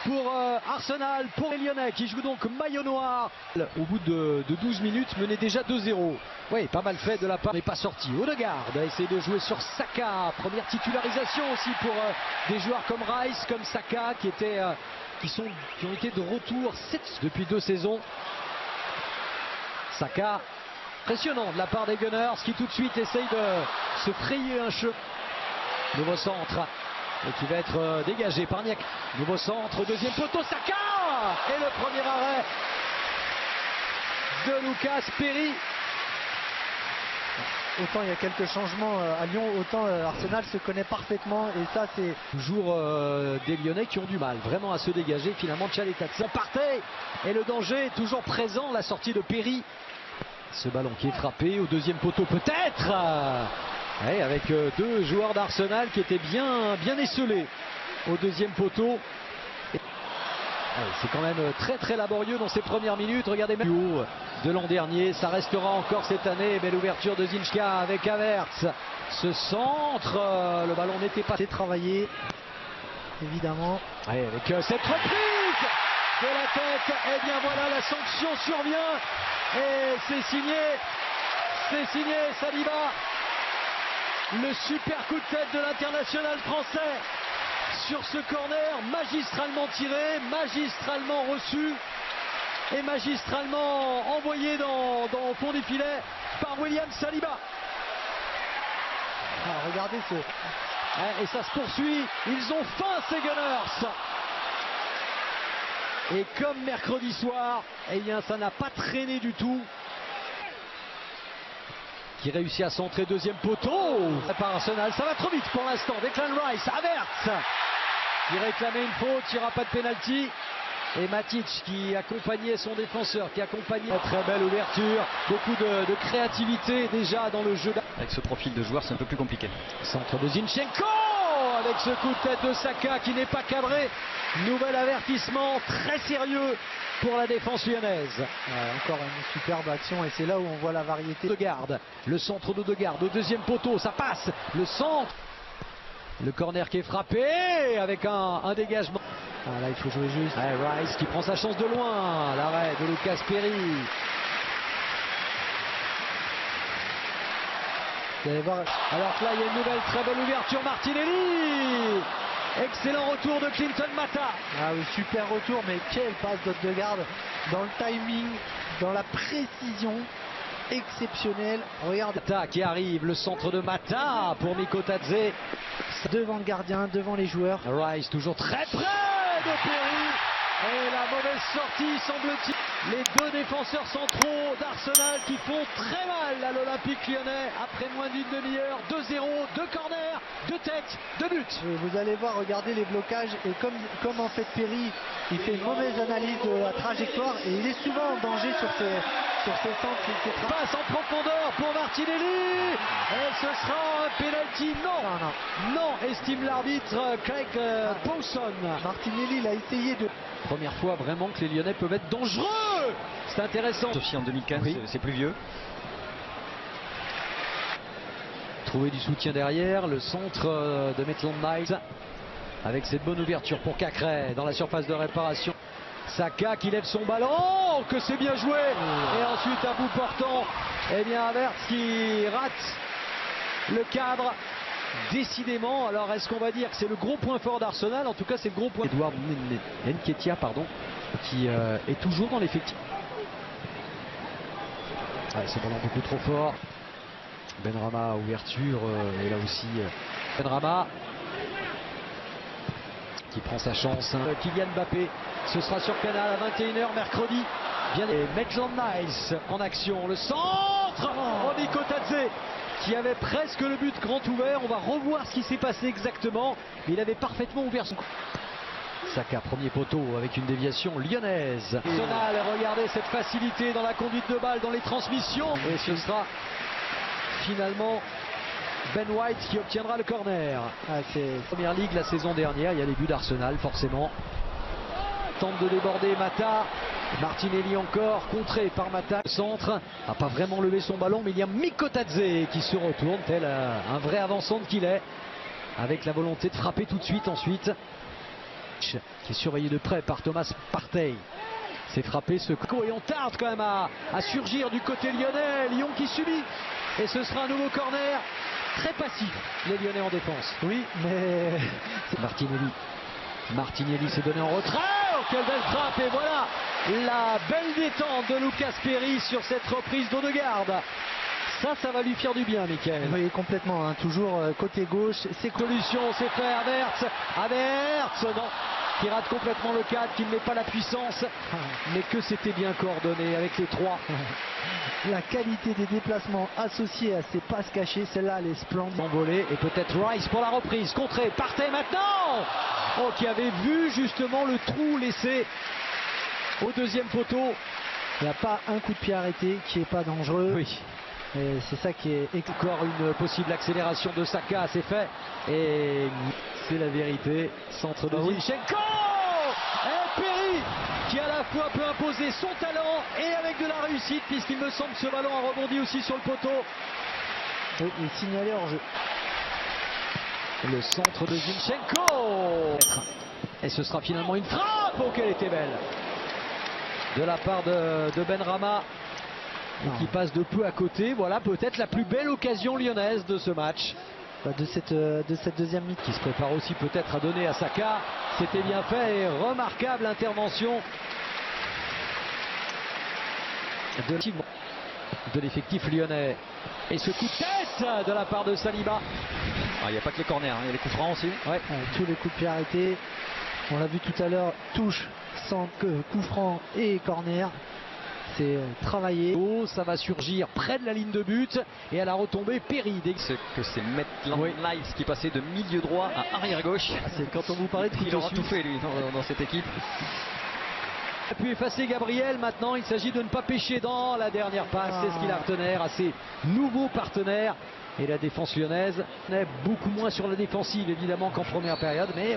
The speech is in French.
pour Arsenal, pour les Lyonnais qui jouent donc maillot noir. Au bout de 12 minutes, menait déjà 2-0. Oui, pas mal fait de la part, mais pas sorti. Odegaard a essayé de jouer sur Saka. Première titularisation aussi pour des joueurs comme Rice, comme Saka, qui ont été de retour depuis 2 saisons. Saka, impressionnant de la part des Gunners, qui tout de suite essayent de se frayer un chemin. Nouveau centre, et qui va être dégagé par Niak. Nouveau centre, deuxième poteau, Saka. Et le premier arrêt de Lucas Perry. Autant il y a quelques changements à Lyon, autant Arsenal se connaît parfaitement, et ça c'est toujours des Lyonnais qui ont du mal vraiment à se dégager. Finalement Tchaletatsa partait, et le danger est toujours présent. La sortie de Perry, ce ballon qui est frappé au deuxième poteau peut-être, avec 2 joueurs d'Arsenal qui étaient bien esselés au deuxième poteau. C'est quand même très laborieux dans ces premières minutes. Regardez même haut de l'an dernier, ça restera encore cette année. Belle ouverture de Zinchka avec Havertz. Ce centre, le ballon n'était pas travaillé, évidemment. Avec cette reprise de la tête, et bien voilà, la sanction survient. Et c'est signé Saliba. Le super coup de tête de l'international français sur ce corner, magistralement tiré, magistralement reçu et magistralement envoyé au fond du filet par William Saliba. Regardez ce... Et ça se poursuit, ils ont faim ces Gunners. Et comme mercredi soir, eh bien ça n'a pas traîné du tout. Qui réussit à centrer, deuxième poteau par Arsenal. Ça va trop vite pour l'instant. Declan Rice, Havertz qui réclamait une faute, il n'y aura pas de pénalty. Et Matic qui accompagnait son défenseur, qui accompagnait. Très belle ouverture, beaucoup de créativité déjà dans le jeu. Avec ce profil de joueur, c'est un peu plus compliqué. Centre de Zinchenko avec ce coup de tête de Saka qui n'est pas cadré. Nouvel avertissement très sérieux pour la défense lyonnaise. Encore une superbe action, et c'est là où on voit la variété. Odegaard, le centre d'Odegaard au deuxième poteau, ça passe, le centre. Le corner qui est frappé avec un dégagement. Là il faut jouer juste. Rice qui prend sa chance de loin. L'arrêt de Lucas Perry. Vous allez voir. Alors que là il y a une nouvelle très bonne ouverture. Martinelli. Excellent retour de Clinton Mata. Oui, super retour, mais quelle passe d'Odegaard dans le timing, dans la précision. Exceptionnel. Regarde Mata qui arrive, le centre de Mata pour Mikotadze. Devant le gardien, devant les joueurs. Rice toujours très près de Perry. Et la mauvaise sortie, semble-t-il. Les 2 défenseurs centraux d'Arsenal qui font très mal à l'Olympique Lyonnais après moins d'une demi-heure. 2-0, 2 corners, 2 têtes, 2 buts. Et vous allez voir, regardez les blocages, et comme en fait Perry, il fait une mauvaise analyse de la trajectoire, et il est souvent en danger sur ses centres. Passe en profondeur pour Martinelli. Et ce sera un penalty. Non, estime l'arbitre Craig Pawson. Martinelli, il a essayé de... Première fois vraiment que les Lyonnais peuvent être dangereux. C'est intéressant. Sophie en 2015, oui. C'est plus vieux. Trouver du soutien derrière, le centre de Maitland Niles avec cette bonne ouverture pour Cacré dans la surface de réparation. Saka qui lève son ballon, que c'est bien joué. Et ensuite à bout portant, eh bien Havertz qui rate le cadre. Décidément, alors est-ce qu'on va dire que c'est le gros point fort d'Arsenal? En tout cas c'est le gros point. Edouard Nketiah, qui est toujours dans l'effectif. Ce ballon beaucoup trop fort. Benrahma, ouverture, et là aussi Benrahma qui prend sa chance. Kylian Mbappé, ce sera sur Canal à 21h mercredi. Et Maitland Niles en action, le centre. Mikotadze qui avait presque le but grand ouvert. On va revoir ce qui s'est passé exactement. Il avait parfaitement ouvert son... Saka, premier poteau avec une déviation lyonnaise. Arsenal, regardez cette facilité dans la conduite de balle, dans les transmissions. Et ce sera finalement Ben White qui obtiendra le corner. C'est Première Ligue la saison dernière. Il y a les buts d'Arsenal forcément. Tente de déborder Mata. Martinelli encore, contré par Mata. Le centre n'a pas vraiment levé son ballon, mais il y a Mikotadze qui se retourne, tel un vrai avançant qu'il est, avec la volonté de frapper tout de suite ensuite. qui est surveillé de près par Thomas Partey. C'est frappé ce coup et on tarde quand même à surgir du côté lyonnais. Lyon qui subit et ce sera un nouveau corner. Très passif les Lyonnais en défense. Oui, mais Martinelli s'est donné en retrait. Oh, quelle belle frappe et voilà la belle détente de Lucas Perry sur cette reprise d'Odegaard. Ça va lui faire du bien, Mickaël. Oui, complètement, hein. Toujours côté gauche. C'est Solution, c'est fait. Havertz, non, qui rate complètement le cadre, qui ne met pas la puissance, mais que c'était bien coordonné avec les trois. La qualité des déplacements associés à ces passes cachées, celle-là, elle est splendide. Envolé et peut-être Rice pour la reprise. Contré, Partey maintenant. Oh, qui avait vu justement le trou laissé au deuxième poteau. Il n'y a pas un coup de pied arrêté qui n'est pas dangereux. Oui. Et c'est ça qui est encore une possible accélération de Saka, c'est fait. Et c'est la vérité. Centre de Zinchenko. Et Perry qui à la fois peut imposer son talent et avec de la réussite, puisqu'il me semble que ce ballon a rebondi aussi sur le poteau. Oui, il est signalé hors jeu. Le centre de Zinchenko. Et ce sera finalement une frappe. Oh, qu'elle était belle de la part de Benrahma. Qui passe de peu à côté. Voilà peut-être la plus belle occasion lyonnaise de ce match. De cette deuxième mi-temps. Qui se prépare aussi peut-être à donner à Saka. C'était bien fait et remarquable intervention de l'effectif lyonnais. Et ce coup de tête de la part de Saliba. Il n'y a pas que les corners, il y a les coups francs aussi. Ouais, tous les coups de pied arrêtés. On l'a vu tout à l'heure, touche, sans coup franc et corner. C'est travaillé. Oh, ça va surgir près de la ligne de but et à la retombée Perry. C'est Maitland Niles qui passait de milieu droit à arrière gauche. C'est quand on vous parlait de il aura tout fait lui dans cette équipe. Il a pu effacer Gabriel. Maintenant il s'agit de ne pas pêcher dans la dernière passe. C'est ce qu'il a retenir à ses nouveaux partenaires. Et la défense lyonnaise est beaucoup moins sur la défensive évidemment qu'en première période, mais